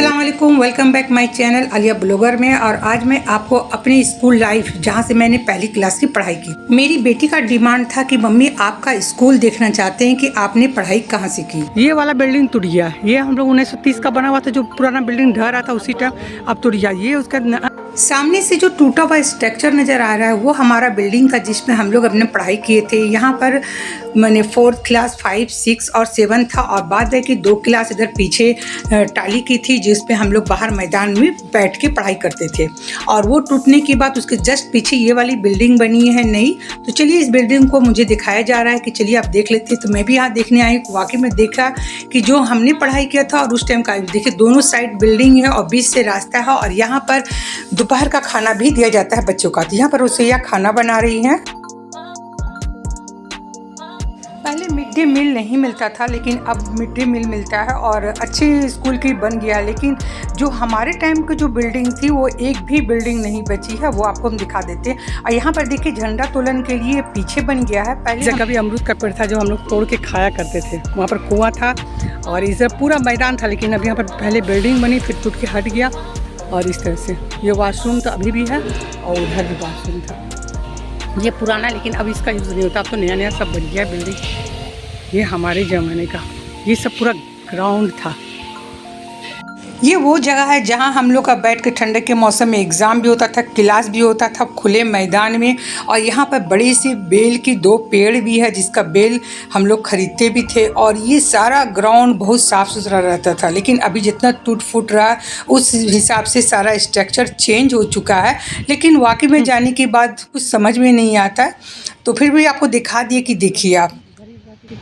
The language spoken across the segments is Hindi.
अस्सलाम वालेकुम, welcome back my channel Alia blogger में। और आज मैं आपको अपनी स्कूल लाइफ जहां से मैंने पहली क्लास की पढ़ाई की। मेरी बेटी का डिमांड था कि मम्मी आपका स्कूल देखना चाहते हैं कि आपने पढ़ाई कहां से की। ये वाला बिल्डिंग टूट गया। ये हम लोग 1930 का बना हुआ था, जो पुराना बिल्डिंग ढह रहा था उसी टाइम, अब टूट गया। ये उसका सामने से जो टूटा हुआ स्ट्रक्चर नज़र आ रहा है वो हमारा बिल्डिंग का, जिसमें हम लोग अपने पढ़ाई किए थे। यहाँ पर मैंने 4th क्लास 5, 6 और 7 था, और बाद है कि 2 क्लास इधर पीछे टाली की थी, जिसपे हम लोग बाहर मैदान में बैठ के पढ़ाई करते थे। और वो टूटने के बाद उसके जस्ट पीछे ये वाली बिल्डिंग बनी है नई। तो चलिए इस बिल्डिंग को मुझे दिखाया जा रहा है कि चलिए आप देख लेते हैं। तो मैं भी यहाँ देखने आई, वाकई में देखा कि जो हमने पढ़ाई किया था और उस टाइम का, देखिए दोनों साइड बिल्डिंग है और बीच से रास्ता है। और यहाँ पर दोपहर का खाना भी दिया जाता है बच्चों का। तो यहाँ पर रसोइया खाना बना रही हैं। पहले मिड डे मील नहीं मिलता था, लेकिन अब मिड डे मील मिलता है और अच्छे स्कूल की बन गया। लेकिन जो हमारे टाइम की जो बिल्डिंग थी वो एक भी बिल्डिंग नहीं बची है, वो आपको हम दिखा देते हैं। और यहाँ पर देखिए झंडा तोलन के लिए पीछे बन गया है। पहले जगह भी अमरूद का पेड़ था जो हम लोग तोड़ के खाया करते थे। वहाँ पर कुआं था और इधर पूरा मैदान था, लेकिन अब यहाँ पर पहले बिल्डिंग बनी, फिर टूट के हट गया। और इस तरह से ये वॉशरूम तो अभी भी है और उधर भी वॉशरूम था। ये पुराना, लेकिन अब इसका यूज़ नहीं होता। अब तो नया नया सब बन गया बिल्डिंग। ये हमारे ज़माने का ये सब पूरा ग्राउंड था। ये वो जगह है जहाँ हम लोग का बैठ के ठंडे के मौसम में एग्ज़ाम भी होता था, क्लास भी होता था खुले मैदान में। और यहाँ पर बड़ी सी बेल की 2 पेड़ भी है, जिसका बेल हम लोग खरीदते भी थे। और ये सारा ग्राउंड बहुत साफ़ सुथरा रहता था। लेकिन अभी जितना टूट फूट रहा है उस हिसाब से सारा स्ट्रक्चर चेंज हो चुका है। लेकिन वाकई में जाने के बाद कुछ समझ में नहीं आता है, तो फिर भी आपको दिखा दिए कि देखिए आप।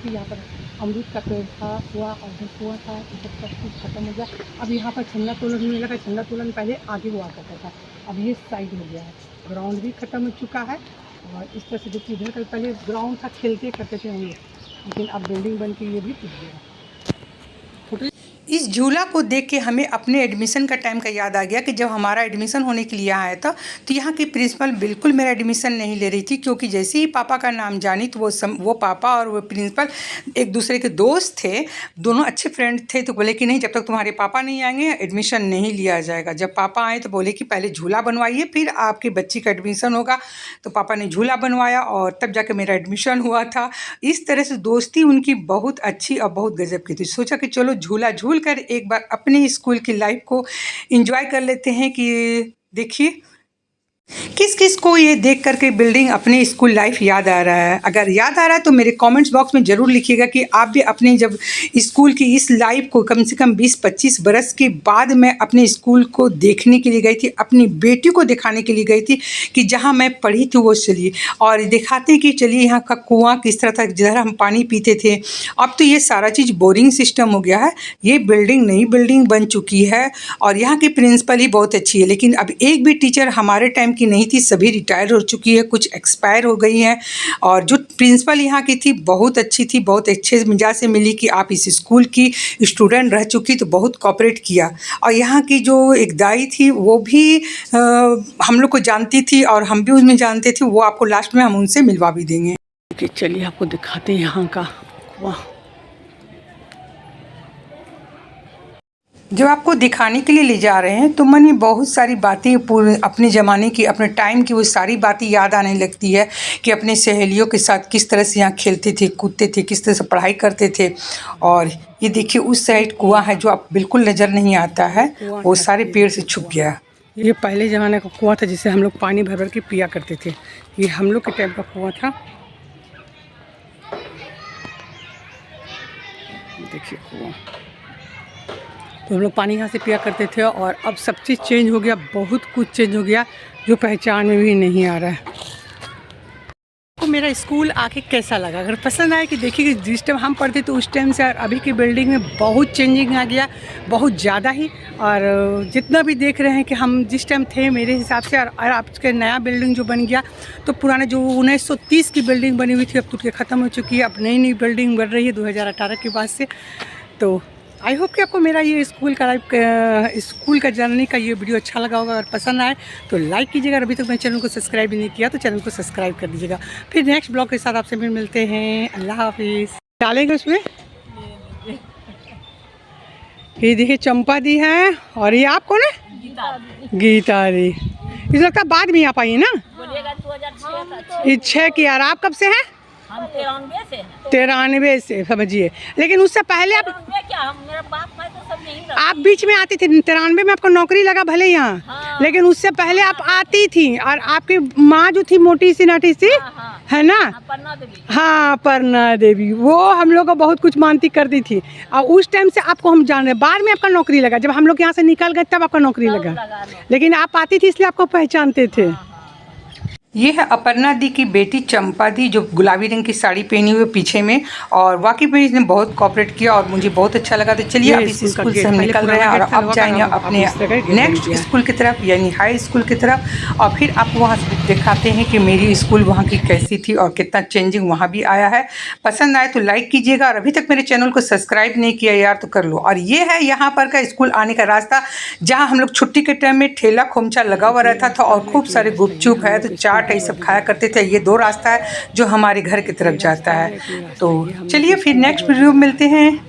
यहाँ पर अमरूद का पेड़ था, हुआ और कुआं था, सब कुछ खत्म हो गया। अब यहाँ पर झंडा तोलन होने लगा। झंडा तोलन पहले आगे हुआ करता था, अब ये साइड हो गया है। ग्राउंड भी खत्म हो चुका है। और इस तरह से देखिए इधर का पहले ग्राउंड था, खेलते करते थे हम लोग, लेकिन अब बिल्डिंग बन के ये भी टूट गया। इस झूला को देख के हमें अपने एडमिशन का टाइम का याद आ गया कि जब हमारा एडमिशन होने के लिए आया था, तो यहाँ की प्रिंसिपल बिल्कुल मेरा एडमिशन नहीं ले रही थी। क्योंकि जैसे ही पापा का नाम जानी तो वो पापा और वो प्रिंसिपल एक दूसरे के दोस्त थे, दोनों अच्छे फ्रेंड थे। तो बोले कि नहीं, जब तक तुम्हारे पापा नहीं आएंगे एडमिशन नहीं लिया जाएगा। जब पापा आए तो बोले कि पहले झूला बनवाइए, फिर आपके बच्ची का एडमिशन होगा। तो पापा ने झूला बनवाया और तब जाके मेरा एडमिशन हुआ था। इस तरह से दोस्ती उनकी बहुत अच्छी और बहुत गजब की थी। सोचा कि चलो झूला झूल कर एक बार अपने स्कूल की लाइफ को एंजॉय कर लेते हैं। कि देखिए किस किस को ये देख करके बिल्डिंग अपने स्कूल लाइफ याद आ रहा है। अगर याद आ रहा है तो मेरे कमेंट्स बॉक्स में ज़रूर लिखिएगा कि आप भी अपने जब स्कूल की इस लाइफ को, कम से कम 20-25 बरस के बाद मैं अपने स्कूल को देखने के लिए गई थी, अपनी बेटी को दिखाने के लिए गई थी कि जहाँ मैं पढ़ी थी वो चलिए। और दिखाते कि चलिए यहाँ का कुआँ किस तरह था, जिधर हम पानी पीते थे। अब तो ये सारा चीज़ बोरिंग सिस्टम हो गया है। ये बिल्डिंग नई बिल्डिंग बन चुकी है और यहाँ की प्रिंसिपल ही बहुत अच्छी है। लेकिन अब एक भी टीचर हमारे टाइम की नहीं थी, सभी रिटायर हो चुकी है, कुछ एक्सपायर हो गई हैं। और जो प्रिंसिपल यहाँ की थी बहुत अच्छी थी, बहुत अच्छे मिजाज से मिली कि आप इस स्कूल की स्टूडेंट रह चुकी, तो बहुत कोऑपरेट किया। और यहाँ की जो एक दाई थी वो भी हम लोग को जानती थी और हम भी उसमें जानते थे। वो आपको लास्ट में हम उनसे मिलवा भी देंगे। चलिए आपको दिखाते हैं यहाँ का कुआं। जब आपको दिखाने के लिए ले जा रहे हैं तो मन में बहुत सारी बातें, पूरे अपने ज़माने की, अपने टाइम की वो सारी बातें याद आने लगती है कि अपने सहेलियों के साथ किस तरह से यहाँ खेलते थे, कूदते थे, किस तरह से पढ़ाई करते थे। और ये देखिए उस साइड कुआं है जो आप बिल्कुल नज़र नहीं आता है, वो सारे पेड़ से छुप गया। ये पहले ज़माने का कुआं था जिसे हम लोग पानी भर भर के पिया करते थे। ये हम लोग के टाइम का कुआं था। देखिए कुआं, तो हम लोग पानी यहाँ से पिया करते थे। और अब सब चीज़ चेंज हो गया, बहुत कुछ चेंज हो गया जो पहचान में भी नहीं आ रहा है। तो मेरा स्कूल आके कैसा लगा, अगर पसंद आए कि देखिए कि जिस टाइम हम पढ़ते तो उस टाइम से अभी की बिल्डिंग में बहुत चेंजिंग आ गया, बहुत ज़्यादा ही। और जितना भी देख रहे हैं कि हम जिस टाइम थे मेरे हिसाब से, और अब के नया बिल्डिंग जो बन गया, तो पुराने जो 1930 की बिल्डिंग बनी हुई थी अब टूट के ख़त्म हो चुकी है। अब नई नई बिल्डिंग बन रही है 2018 के बाद से। तो आई होप कि आपको मेरा ये स्कूल का जानने का ये वीडियो अच्छा लगा होगा। अगर पसंद आए तो लाइक कीजिएगा। अभी तक मेरे चैनल को सब्सक्राइब भी नहीं किया तो चैनल को सब्सक्राइब कर दीजिएगा। फिर नेक्स्ट ब्लॉग के साथ आपसे फिर मिलते हैं। अल्लाह हाफिज़। डालेंगे उसमें ये देखिए चंपा दी है, और ये आप कौन है? गीता दी। इस लगता बाद में आप आई है ना? बोलिएगा 2006 ये 6 की। यार आप कब से हैं? हम 93 से हैं। 93 से, समझिए। लेकिन उससे पहले आप 93 क्या, हम मेरा बाप भाई तो सब यहीं रहा। आप बीच में आती थी 93 में, आपको नौकरी लगा भले यहाँ। हाँ। लेकिन उससे पहले आप आती थी, और आपकी माँ जो थी मोटी सी नाटी सी, हाँ। है ना? पन्ना देवी। हाँ, परना देवी, वो हम लोग को बहुत कुछ मानती करती थी, और उस टाइम से आपको हम जान रहे। बाद में आपका नौकरी लगा, जब हम लोग यहाँ से निकल गए तब आपका नौकरी लगा, लेकिन आप आती थी इसलिए आपको पहचानते थे। ये है अपर्णा दी की बेटी चंपा दी, जो गुलाबी रंग की साड़ी पहनी हुई पीछे में, और वाकई में इसने बहुत कोऑपरेट किया और मुझे बहुत अच्छा लगा। तो चलिए अब इस स्कूल से हम निकल रहे हैं और अब जाएंगे अपने नेक्स्ट स्कूल की तरफ, यानी हाई स्कूल की तरफ, और फिर आपको वहाँ से दिखाते हैं कि मेरी स्कूल वहाँ की कैसी थी और कितना चेंजिंग वहाँ भी आया है। पसंद आए तो लाइक कीजिएगा, और अभी तक मेरे चैनल को सब्सक्राइब नहीं किया यार तो कर लो। और ये है यहाँ पर का स्कूल आने का रास्ता, जहाँ हम लोग छुट्टी के टाइम में ठेला खोमचा लगा हुआ रहता था, और खूब सारे गुपचुप है तो चाट ये सब खाया करते थे। ये 2 रास्ता है जो हमारे घर की तरफ जाता है। तो चलिए फिर नेक्स्ट वीडियो में मिलते हैं।